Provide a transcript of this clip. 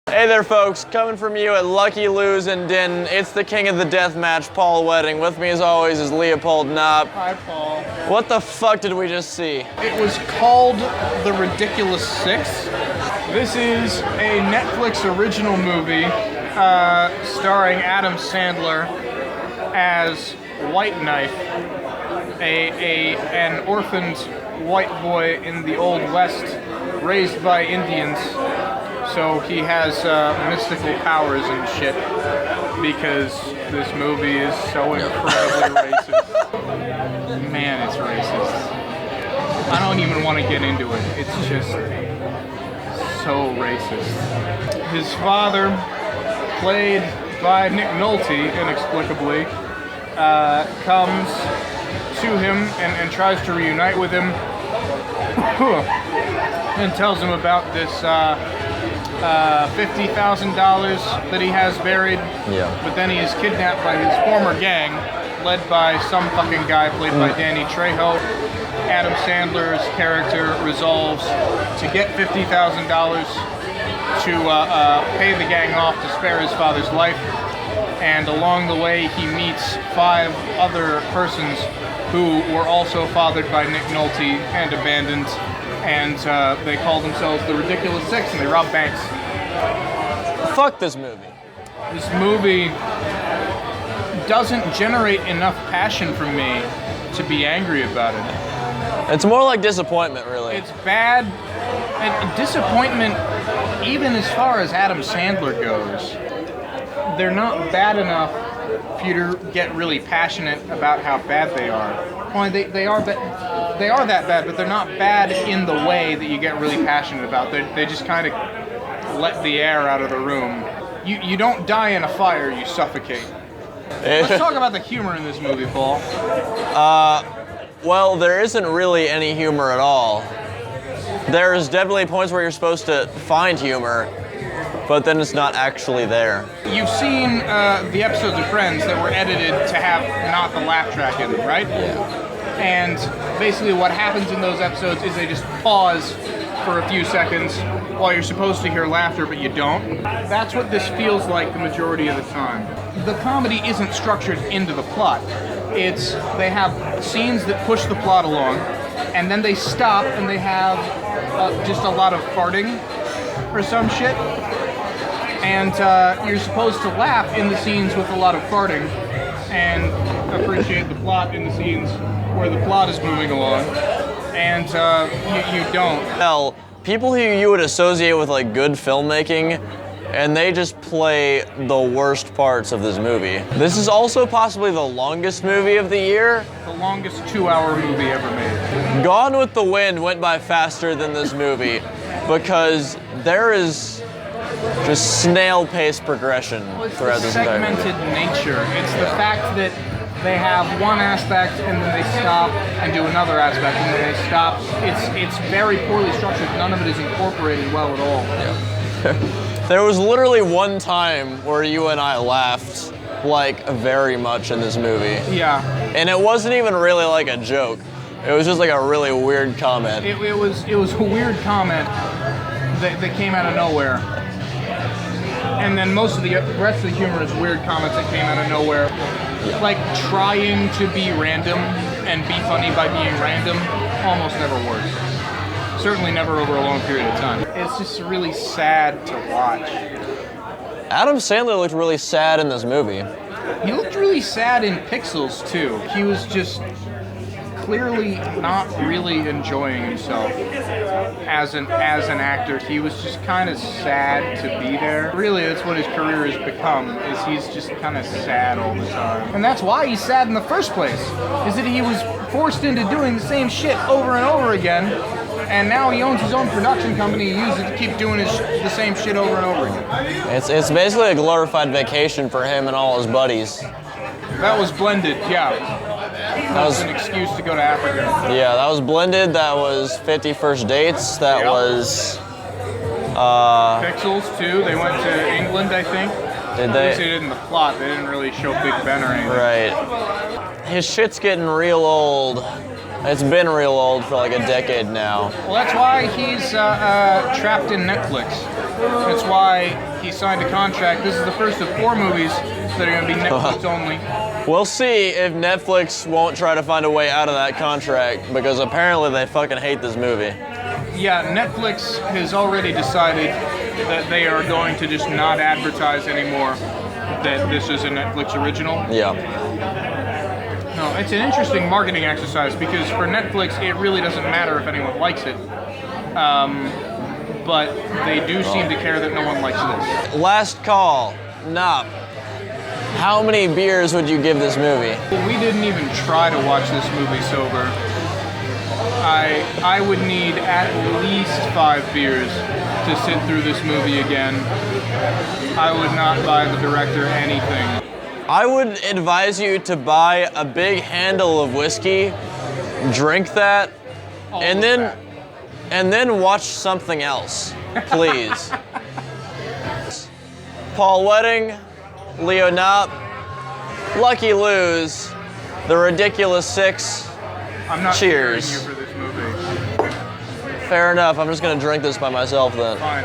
Hey there, folks. Coming from you at Lucky Lou's in Denton, it's the king of the deathmatch, Paul Wedding. With me, as always, is Leopold Knopp. Hi, Paul. What the fuck did we just see? It was called The Ridiculous Six. This is a Netflix original movie starring Adam Sandler as White Knife, an orphaned white boy in the Old West raised by Indians. So he has mystical powers and shit because this movie is so incredibly racist. Man, it's racist. I don't even want to get into it. It's just so racist. His father, played by Nick Nolte inexplicably, comes to him and tries to reunite with him and tells him about this $50,000 that he has buried. Yeah. But then he is kidnapped by his former gang, led by some fucking guy played by Danny Trejo. Adam Sandler's character resolves to get $50,000 to pay the gang off to spare his father's life. And along the way, he meets 5 other persons who were also fathered by Nick Nolte and abandoned. And they call themselves the Ridiculous Six, and they rob banks. Fuck this movie. This movie doesn't generate enough passion from me to be angry about it. It's more like disappointment, really. It's bad, and disappointment, even as far as Adam Sandler goes. They're not bad enough for you to get really passionate about how bad they are. Well, they are that bad, but they're not bad in the way that you get really passionate about. They just kind of let the air out of the room. You don't die in a fire, you suffocate. Let's talk about the humor in this movie, Paul. Well, there isn't really any humor at all. There's definitely points where you're supposed to find humor, but then it's not actually there. You've seen the episodes of Friends that were edited to have not the laugh track in them, right? Yeah. And basically what happens in those episodes is they just pause for a few seconds while you're supposed to hear laughter, but you don't. That's what this feels like the majority of the time. The comedy isn't structured into the plot. They have scenes that push the plot along, and then they stop and they have just a lot of farting or some shit. And you're supposed to laugh in the scenes with a lot of farting and appreciate the plot in the scenes where the plot is moving along, and you don't. Hell, people who you would associate with like good filmmaking, and they just play the worst parts of this movie. This is also possibly the longest movie of the year. The longest 2-hour movie ever made. Gone with the Wind went by faster than this movie because there is just snail-paced progression throughout this entire movie. It's the segmented nature. It's the fact that they have one aspect and then they stop and do another aspect and then they stop. It's very poorly structured. None of it is incorporated well at all. Yeah. There was literally one time where you and I laughed like very much in this movie. Yeah. And it wasn't even really like a joke. It was just like a really weird comment. It was a weird comment that came out of nowhere. And then most of the rest of the humor is weird comments that came out of nowhere. Yeah. Like trying to be random and be funny by being random almost never works. Certainly never over a long period of time. It's just really sad to watch. Adam Sandler looked really sad in this movie. He looked really sad in Pixels too. He was just clearly not really enjoying himself as an actor. He was just kind of sad to be there. Really, that's what his career has become, is he's just kind of sad all the time. And that's why he's sad in the first place, is that he was forced into doing the same shit over and over again, and now he owns his own production company and uses it to keep doing the same shit over and over again. It's basically a glorified vacation for him and all his buddies. That was Blended, yeah. That was an excuse to go to Africa. Yeah, that was Blended. That was 50 First Dates. That was... Pixels, too. They went to England, I think. Did they? They did in the plot. They didn't really show Big Ben or anything. Right. His shit's getting real old. It's been real old for like a decade now. Well, that's why he's trapped in Netflix. That's why he signed a contract. This is the first of 4 movies that are going to be Netflix only. We'll see if Netflix won't try to find a way out of that contract, because apparently they fucking hate this movie. Yeah, Netflix has already decided that they are going to just not advertise anymore that this is a Netflix original. Yeah. No, it's an interesting marketing exercise because for Netflix, it really doesn't matter if anyone likes it. But they do seem to care that no one likes this. Last call, Knopp. How many beers would you give this movie? We didn't even try to watch this movie sober. I would need at least 5 beers to sit through this movie again. I would not buy the director anything. I would advise you to buy a big handle of whiskey, drink that, and then watch something else, please. Paul Wedding, Leo Knopp, Lucky Lose, The Ridiculous Six. I'm not Cheers. cheering you for this movie. Fair enough. I'm just gonna drink this by myself then. Fine.